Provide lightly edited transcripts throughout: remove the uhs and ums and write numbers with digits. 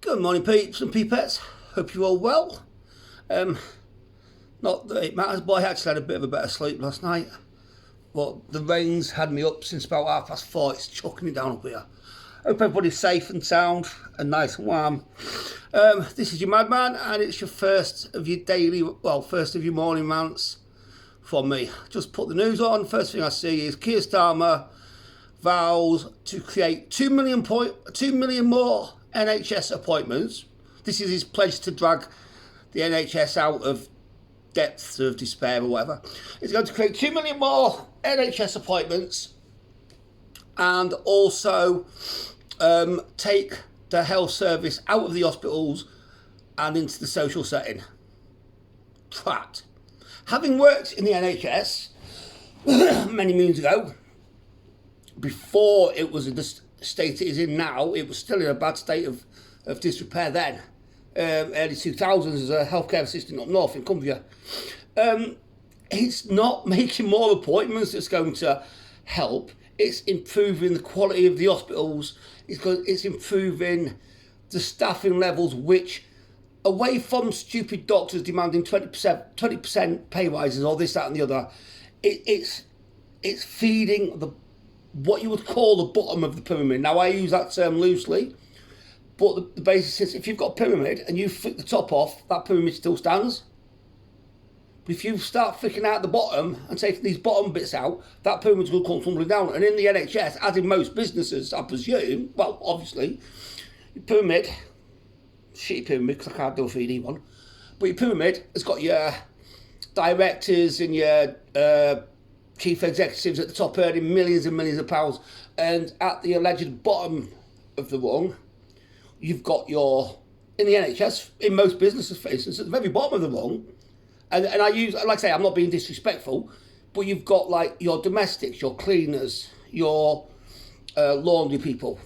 Good morning, peeps and peepettes. Hope you're all well. Not that it matters, but I actually had a bit of a better sleep last night. But the rain's had me up since about 4:30. It's chucking it down up here. Hope everybody's safe and sound and nice and warm. This is your Madman, and it's your first of your morning rants from me. Just put the news on. First thing I see is Keir Starmer vows to create 2 million more NHS appointments. This is his pledge to drag the NHS out of depths of despair or whatever. He's going to create 2 million more NHS appointments and also take the health service out of the hospitals and into the social setting. Twat. Having worked in the NHS many moons ago, before it was in the state it is in now, it was still in a bad state of disrepair then. Early 2000s as a healthcare assistant up north in Cumbria. It's not making more appointments that's going to help. It's improving the quality of the hospitals. It's improving the staffing levels, which, away from stupid doctors demanding 20% pay rises or this, that and the other, it's feeding what you would call the bottom of the pyramid. Now, I use that term loosely, but the basis is if you've got a pyramid and you flick the top off, that pyramid still stands. But if you start flicking out the bottom and taking these bottom bits out, that pyramid's going to come tumbling down. And in the NHS, as in most businesses, I presume, well, obviously, your pyramid, shitty pyramid, because I can't do a 3D one, but your pyramid has got your directors and your chief executives at the top earning millions and millions of pounds, and at the alleged bottom of the rung, you've got in the NHS, in most businesses, for instance, at the very bottom of the rung, and I use, like I say, I'm not being disrespectful, but you've got like your domestics, your cleaners, your laundry people,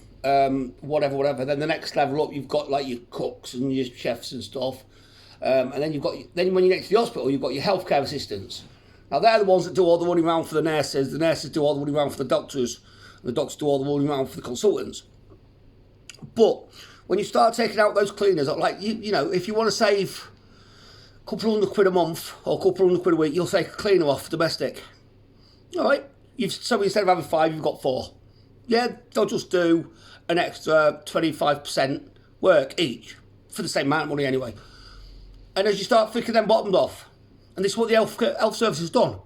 whatever. Then the next level up, you've got like your cooks and your chefs and stuff, and then when you get to the hospital, you've got your healthcare assistants. Now, they're the ones that do all the running around for the nurses do all the running around for the doctors, and the doctors do all the running around for the consultants. But when you start taking out those cleaners, like, you know, if you want to save a couple £100 a month or a couple £100 a week, you'll take a cleaner off domestic. All right? So instead of having 5, you've got 4. Yeah, they'll just do an extra 25% work each for the same amount of money anyway. And as you start flicking them bottoms off, and this is what the health service has done.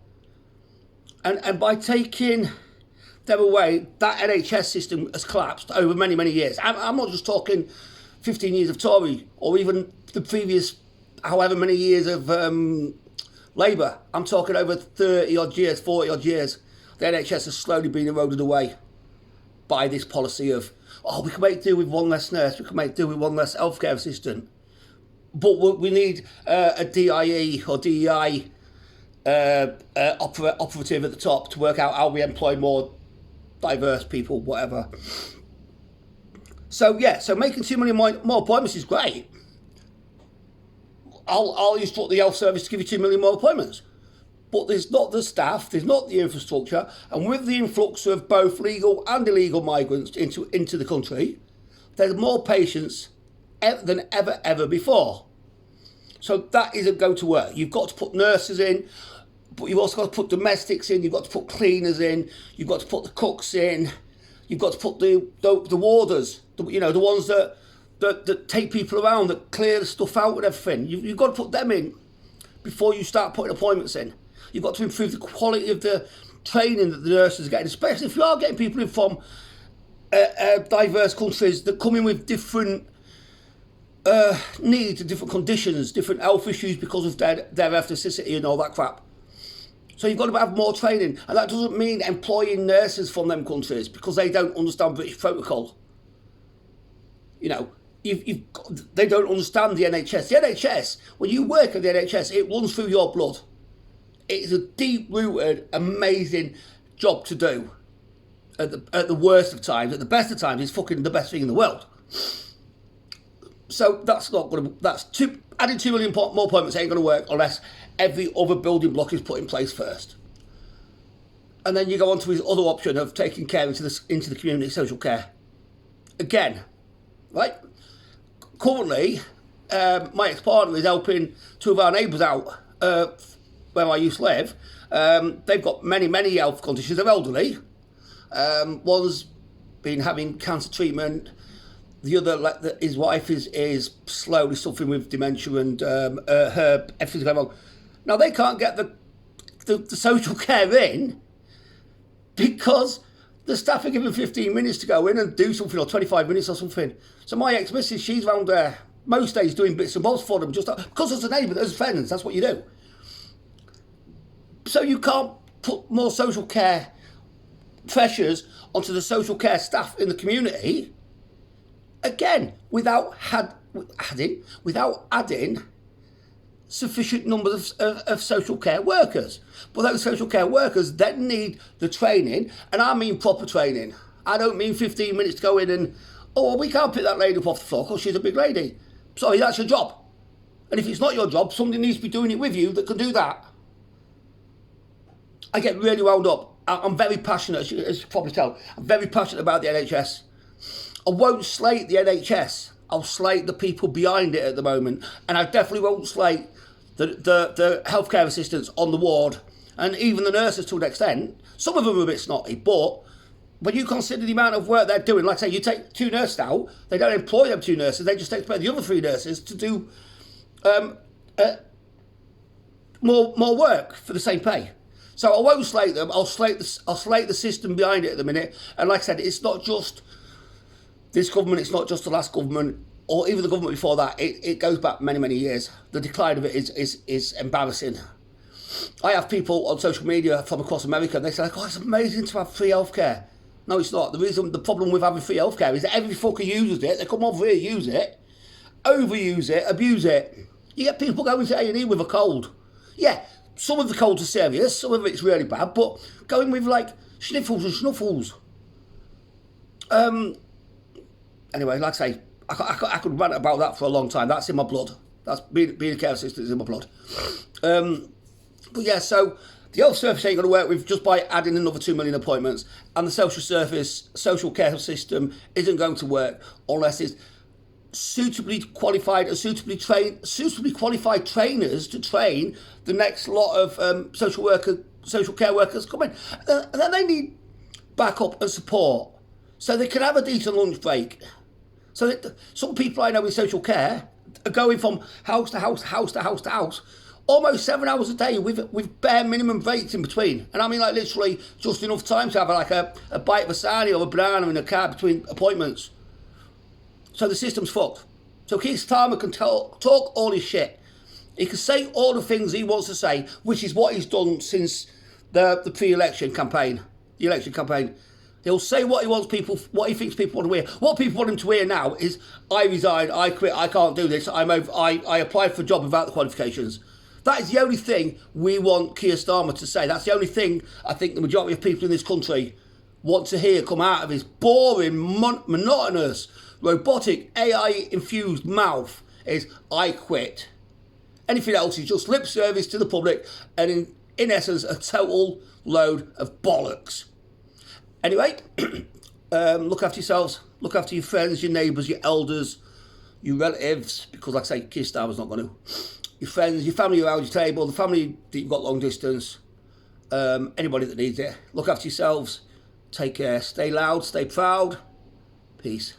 And by taking them away, that NHS system has collapsed over many, many years. I'm not just talking 15 years of Tory or even the previous however many years of Labour. I'm talking over 30 odd years, 40 odd years. The NHS has slowly been eroded away by this policy of, we can make do with one less nurse, we can make do with one less healthcare assistant. But we need a DIE or DEI operative at the top to work out how we employ more diverse people, whatever. So making 2 million more appointments is great. I'll instruct the health service to give you 2 million more appointments. But there's not the staff, there's not the infrastructure, and with the influx of both legal and illegal migrants into the country, there's more patients than ever before. So that isn't going to work. You've got to put nurses in, but you've also got to put domestics in, you've got to put cleaners in, you've got to put the cooks in, you've got to put the warders, the ones that take people around, that clear the stuff out and everything. You've got to put them in before you start putting appointments in. You've got to improve the quality of the training that the nurses are getting, especially if you are getting people in from diverse countries that come in with different needs and different conditions, different health issues because of their ethnicity and all that crap. So you've got to have more training, and that doesn't mean employing nurses from them countries because they don't understand British protocol. You know, they don't understand the NHS. The NHS, when you work at the NHS, it runs through your blood. It is a deep-rooted, amazing job to do. At the worst of times, at the best of times, it's fucking the best thing in the world. So that's not going to. Adding 2 million more appointments ain't going to work unless every other building block is put in place first. And then you go on to his other option of taking care into the community social care. Again, right? currently, my ex-partner is helping two of our neighbours out where I used to live. They've got many health conditions. They're elderly. One's been having cancer treatment. The other, his wife is slowly suffering with dementia, and her everything's going wrong. Now they can't get the social care in because the staff are given 15 minutes to go in and do something, or 25 minutes or something. So my ex-missus, she's round there most days doing bits and bobs for them, just because as a neighbour, as friends, that's what you do. So you can't put more social care pressures onto the social care staff in the community, again, without adding sufficient numbers of social care workers. But those social care workers then need the training, and I mean proper training. I don't mean 15 minutes to go in and, oh, we can't pick that lady up off the floor because she's a big lady. Sorry, that's your job. And if it's not your job, somebody needs to be doing it with you that can do that. I get really wound up. I'm very passionate, as you can probably tell. I'm very passionate about the NHS. I won't slate the NHS. I'll slate the people behind it at the moment. And I definitely won't slate the healthcare assistants on the ward, and even the nurses to an extent. Some of them are a bit snotty, but when you consider the amount of work they're doing, like say you take 2 nurses out, they don't employ them 2 nurses, they just expect the other 3 nurses to do more work for the same pay. So I won't slate them. I'll slate the system behind it at the minute. And like I said, it's not just this government. It's not just the last government, or even the government before that. It goes back many years. The decline of it is embarrassing. I have people on social media from across America, and they say, "Oh, it's amazing to have free healthcare." No, it's not. The problem with having free healthcare is that every fucker uses it. They come over here, use it, overuse it, abuse it. You get people going to A&E with a cold. Yeah. Some of the colds are serious, some of it's really bad, but going with like sniffles and snuffles. Anyway, like I say, I could rant about that for a long time. That's in my blood. That's being a care assistant is in my blood. But yeah, so the health service ain't going to work with just by adding another 2 million appointments, and the social care system isn't going to work unless it's suitably qualified and suitably qualified trainers to train the next lot of social care workers coming. And then they need backup and support so they can have a decent lunch break. So that some people I know in social care are going from house to house, almost 7 hours a day with bare minimum breaks in between. And I mean like literally just enough time to have like a bite of a sarnie or a banana in a car between appointments. So the system's fucked. So Keir Starmer can talk all his shit. He can say all the things he wants to say, which is what he's done since the pre-election campaign, the election campaign. He'll say what he wants what he thinks people want to hear. What people want him to hear now is, I resign, I quit, I can't do this, I applied for a job without the qualifications. That is the only thing we want Keir Starmer to say. That's the only thing I think the majority of people in this country want to hear come out of his boring, monotonous, robotic, AI-infused mouth is, I quit. Anything else is just lip service to the public and in essence a total load of bollocks. Anyway, look after yourselves, look after your friends, your neighbours, your elders, your relatives, because like I say, Keir Starmer's not going to. Your friends, your family around your table, the family that you've got long distance, anybody that needs it. Look after yourselves, take care, stay loud, stay proud, peace.